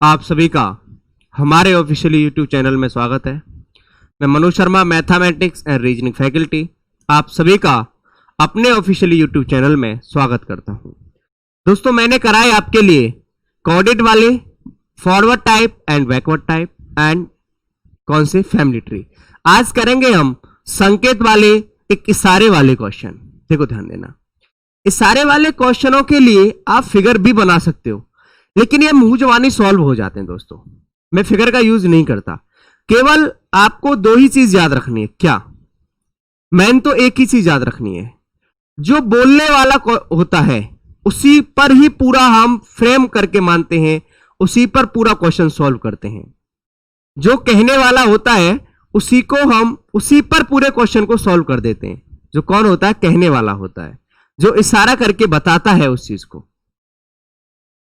आप सभी का हमारे ऑफिशियल यूट्यूब चैनल में स्वागत है। मैं Manoj Sharma, mathematics and reasoning faculty, आप सभी का अपने ऑफिशियल यूट्यूब चैनल में स्वागत करता हूं। दोस्तों, मैंने कराए आपके लिए कोऑर्डिनेट वाले, forward type and backward type and कौन से फैमिली ट्री। आज करेंगे हम संकेत वाले, एक इशारे वाले क्वेश्चन। देखो ध्यान देना, इशारे वाले क्वेश्चनों के लिए आप फिगर भी बना सकते हो, लेकिन ये मुंह जवानी सॉल्व हो जाते हैं। दोस्तों, मैं फिगर का यूज नहीं करता, केवल आपको दो ही चीज याद रखनी है। क्या? मैन तो एक ही चीज याद रखनी है, जो बोलने वाला होता है उसी पर ही पूरा हम फ्रेम करके मानते हैं, उसी पर पूरा क्वेश्चन सॉल्व करते हैं। जो कहने वाला होता है उसी को हम उसी पर पूरे क्वेश्चन को सॉल्व कर देते हैं। जो कौन होता है? कहने वाला होता है, जो इशारा करके बताता है उस चीज को।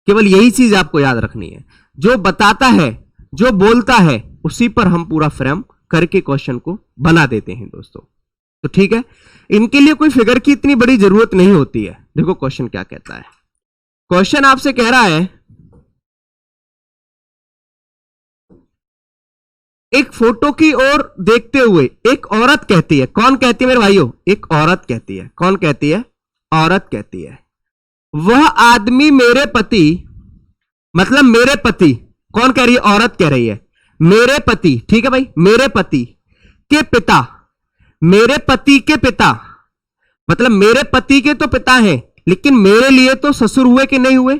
केवल यही चीज आपको याद रखनी है, जो बताता है, जो बोलता है, उसी पर हम पूरा फ्रेम करके क्वेश्चन को बना देते हैं। दोस्तों, तो ठीक है, इनके लिए कोई फिगर की इतनी बड़ी जरूरत नहीं होती है। देखो क्वेश्चन क्या कहता है। क्वेश्चन आपसे कह रहा है, एक फोटो की ओर देखते हुए एक औरत कहती है। कौन कहती है मेरे भाइयों? एक औरत कहती है। कौन कहती है? औरत कहती है, वह आदमी मेरे पति, मतलब मेरे पति। कौन कह रही है? औरत कह रही है मेरे पति। ठीक है भाई, मेरे पति के पिता। मेरे पति के पिता मतलब मेरे पति के तो पिता हैं, लेकिन मेरे लिए तो ससुर हुए कि नहीं हुए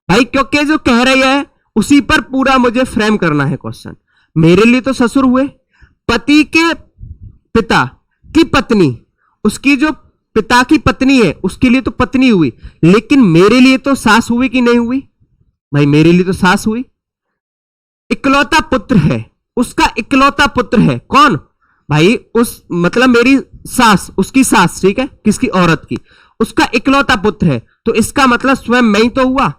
भाई? क्योंकि जो कह रही है उसी पर पूरा मुझे फ्रेम करना है क्वेश्चन। मेरे लिए तो ससुर हुए, पति के पिता की पत्नी, उसकी जो पिता की पत्नी है उसके लिए तो पत्नी हुई, लेकिन मेरे लिए तो सास हुई कि नहीं हुई भाई? मेरे लिए तो सास हुई। इकलौता पुत्र है, उसका इकलौता पुत्र है। कौन भाई? उस मतलब मेरी सास, उसकी सास। ठीक है, किसकी? औरत की। उसका इकलौता पुत्र है, तो इसका मतलब स्वयं मैं ही तो हुआ,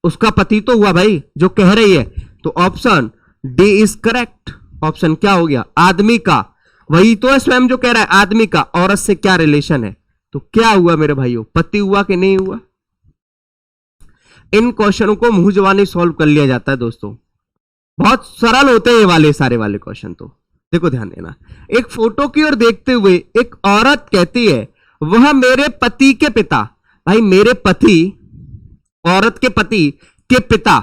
उसका पति तो हुआ भाई, जो कह रही है। तो option D is correct. Option क्या हो गया? आदमी का। वही तो है स्वयं जो कह रहा है, आदमी का। औरत से क्या रिलेशन है? तो क्या हुआ मेरे भाइयों? पति हुआ कि नहीं हुआ? इन क्वेश्चनों को मुंह जवानी सॉल्व कर लिया जाता है दोस्तों। बहुत सरल होते हैं ये वाले सारे वाले क्वेश्चन। तो देखो ध्यान देना, एक फोटो की ओर देखते हुए एक औरत कहती है, वह मेरे पति के पिता। भाई मेरे पति, औरत के पति के पिता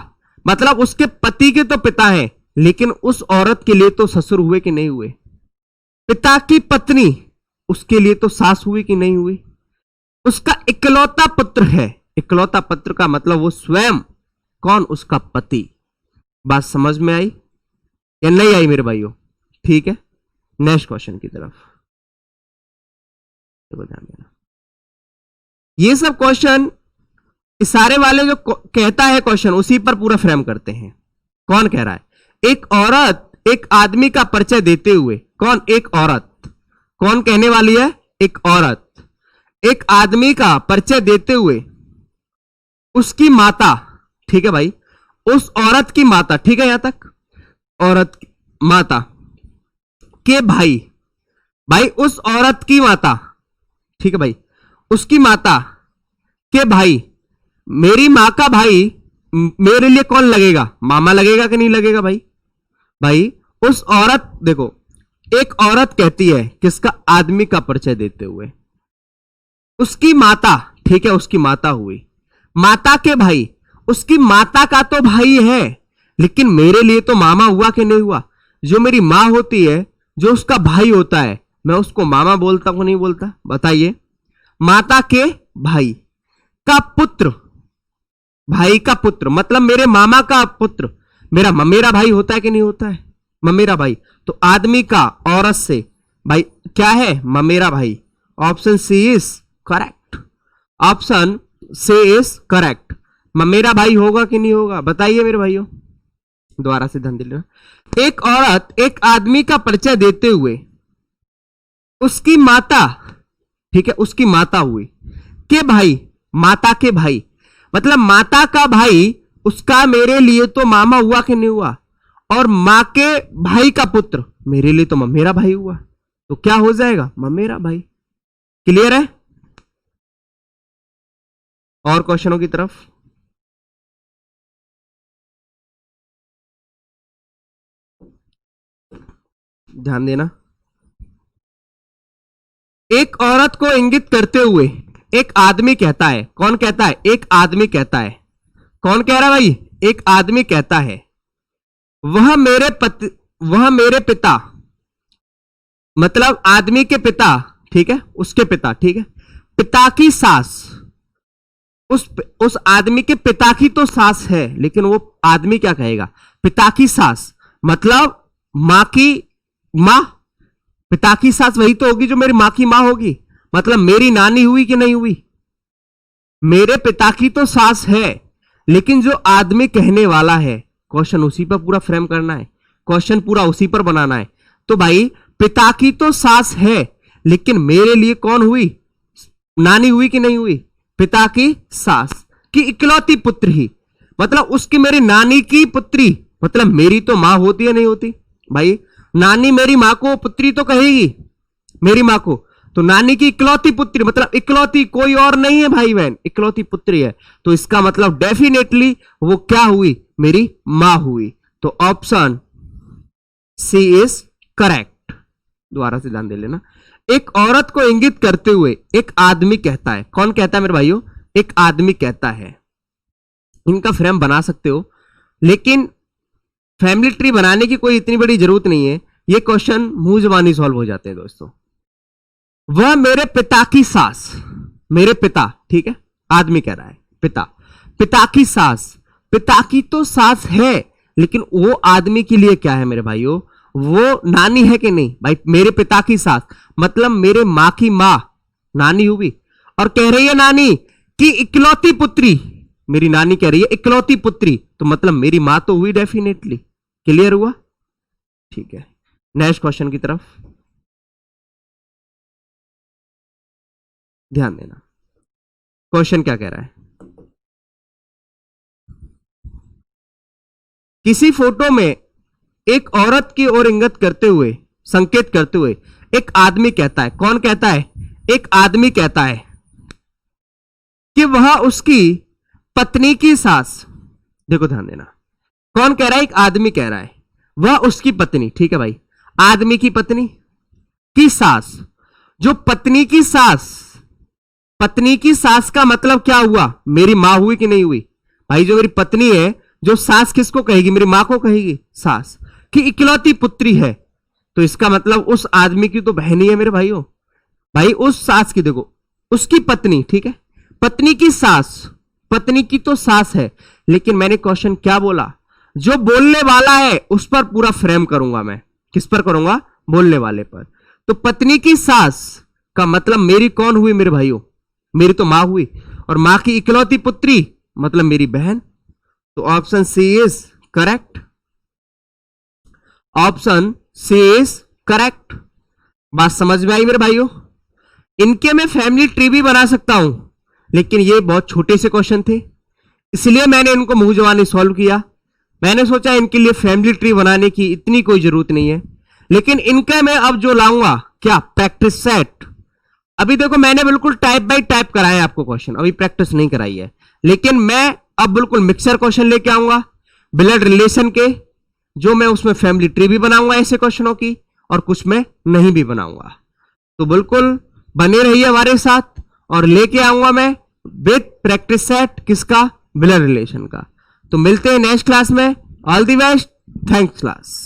मतलब उसके पति के तो पिता हैं, लेकिन उस औरत के लिए तो ससुर हुए कि नहीं हुए? पिता की पत्नी, उसके लिए तो सास हुई कि नहीं हुई? उसका इकलौता पुत्र है। इकलौता पुत्र का मतलब वो स्वयं। कौन? उसका पति। बात समझ में आई या नहीं आई मेरे भाइयों? ठीक है, नेक्स्ट क्वेश्चन की तरफ देखो, ध्यान देना। ये सब क्वेश्चन इशारे वाले जो कहता है क्वेश्चन, उसी पर पूरा फ्रेम करते हैं। कौन कह रहा है? एक औरत एक आदमी का परिचय देते हुए। कौन? एक औरत। कौन कहने वाली है? एक औरत एक आदमी का परिचय देते हुए उसकी माता। ठीक है भाई, उस औरत की माता। ठीक है, यहां तक औरत की माता के भाई। भाई उस औरत की माता, ठीक है भाई, उसकी माता के भाई। मेरी मां का भाई मेरे लिए कौन लगेगा? मामा लगेगा कि नहीं लगेगा भाई? भाई उस औरत, देखो, एक औरत कहती है किसका? आदमी का परिचय देते हुए उसकी माता। ठीक है, उसकी माता हुई, माता के भाई। उसकी माता का तो भाई है, लेकिन मेरे लिए तो मामा हुआ कि नहीं हुआ? जो मेरी मां होती है, जो उसका भाई होता है, मैं उसको मामा बोलता हूं नहीं बोलता? बताइए। माता के भाई का पुत्र, भाई का पुत्र मतलब मेरे मामा का पुत्र, मेरा ममेरा भाई होता है कि नहीं होता है? ममेरा भाई। तो आदमी का औरत से भाई क्या है? ममेरा भाई। Option C is correct. Option C is correct. ममेरा भाई होगा कि नहीं होगा? बताइए मेरे भाइयों, दोबारा से ध्यान दिला। एक औरत एक आदमी का परिचय देते हुए उसकी माता, ठीक है, उसकी माता हुई के भाई, माता के भाई मतलब माता का भाई, उसका मेरे लिए तो मामा हुआ कि नहीं हुआ? और मां के भाई का पुत्र मेरे लिए तो ममेरा भाई हुआ। तो क्या हो जाएगा? ममेरा भाई। क्लियर है? और क्वेश्चनों की तरफ ध्यान देना। एक औरत को इंगित करते हुए एक आदमी कहता है, कौन कहता है? एक आदमी कहता है। कौन कह रहा है भाई? एक आदमी कहता है, वह मेरे पिता, मतलब आदमी के पिता, ठीक है, उसके पिता, ठीक है, पिता की सास, उस आदमी के पिता की तो सास है, लेकिन वो आदमी क्या कहेगा? पिता की सास, मतलब मां की मां। पिता की सास वही तो होगी जो मेरी मां की मां होगी, मतलब मेरी नानी हुई कि नहीं हुई? मेरे पिता की तो सास है, लेकिन जो आदमी कहने वाला है, क्वेश्चन उसी पर पूरा फ्रेम करना है, क्वेश्चन पूरा उसी पर बनाना है। तो भाई पिता की तो सास है, लेकिन मेरे लिए कौन हुई? नानी हुई कि नहीं हुई? पिता की सास की इकलौती पुत्र ही, मतलब उसकी मेरी नानी की पुत्री, मतलब मेरी तो मां होती है नहीं होती? भाई नानी मेरी मां को पुत्री तो कहेगी, मेरी मां को, तो नानी की इकलौती पुत्री, मतलब इकलौती, कोई और नहीं है भाई बहन, इकलौती पुत्री है, तो इसका मतलब डेफिनेटली वो क्या हुई? मेरी मां हुई। तो ऑप्शन सी इज करेक्ट। दोबारा से ध्यान दे लेना। एक औरत को इंगित करते हुए एक आदमी कहता है, कौन कहता है मेरे भाइयों? एक आदमी कहता है। इनका फ्रेम बना सकते हो, लेकिन फैमिली ट्री बनाने की कोई इतनी बड़ी जरूरत नहीं है, ये क्वेश्चन मुंह जुबानी सॉल्व हो जाते हैं दोस्तों। वह मेरे पिता की सास, मेरे पिता, ठीक है, आदमी कह रहा है पिता, पिता की सास, पिता की तो सास है, लेकिन वो आदमी के लिए क्या है मेरे भाइयों? वो नानी है कि नहीं? भाई मेरे पिता की सास मतलब मेरे मां की मां, नानी हुई, और कह रही है नानी की इकलौती पुत्री, मेरी नानी कह रही है इकलौती पुत्री, तो मतलब मेरी मां तो हुई डेफिनेटली। क्लियर हुआ? ठीक है, नेक्स्ट क्वेश्चन की तरफ ध्यान देना। क्वेश्चन क्या कह रहा है? किसी फोटो में एक औरत की ओर इंगित करते हुए, संकेत करते हुए एक आदमी कहता है, कौन कहता है? एक आदमी कहता है कि वह उसकी पत्नी की सास, देखो ध्यान देना, कौन कह रहा है? एक आदमी कह रहा है, वह उसकी पत्नी, ठीक है भाई, आदमी की पत्नी की सास, जो पत्नी की सास, पत्नी की सास का मतलब क्या हुआ? मेरी मां हुई कि नहीं हुई? भाई जो मेरी पत्नी है, जो सास किसको कहेगी? मेरी मां को कहेगी, सास की इकलौती पुत्री है, तो इसका मतलब उस आदमी की तो बहन ही है मेरे भाइयों। भाई उस सास की, देखो उसकी पत्नी, ठीक है, पत्नी की सास, पत्नी की तो सास है, लेकिन मैंने क्वेश्चन क्या बोला? जो बोलने वाला है उस पर पूरा फ्रेम करूंगा मैं। किस पर करूंगा? बोलने वाले पर। तो पत्नी की सास का मतलब मेरी कौन हुई मेरे भाइयों? मेरी तो मां हुई, और मां की इकलौती पुत्री मतलब मेरी बहन। तो option C is correct. Option C is correct. बात समझ में आई मेरे भाइयों? इनके मैं फैमिली ट्री भी बना सकता हूं, लेकिन ये बहुत छोटे से क्वेश्चन थे, इसलिए मैंने इनको मुंह जवानी सॉल्व किया। मैंने सोचा इनके लिए फैमिली ट्री बनाने की इतनी कोई जरूरत नहीं है, लेकिन इनका मैं अब जो लाऊंगा, क्या? Practice set. अभी देखो मैंने बिल्कुल टाइप बाय टाइप कराया आपको क्वेश्चन, अभी प्रैक्टिस नहीं कराई है, लेकिन मैं अब बिल्कुल मिक्सर क्वेश्चन लेके आऊंगा ब्लड रिलेशन के, जो मैं उसमें फैमिली ट्री भी बनाऊंगा ऐसे क्वेश्चनों की, और कुछ मैं नहीं भी बनाऊंगा। तो बिल्कुल बने रहिए हमारे साथ, और लेके आऊंगा मैं विद प्रैक्टिस सेट किसका? ब्लड रिलेशन का। तो मिलते हैं नेक्स्ट क्लास में। All the best, thanks class.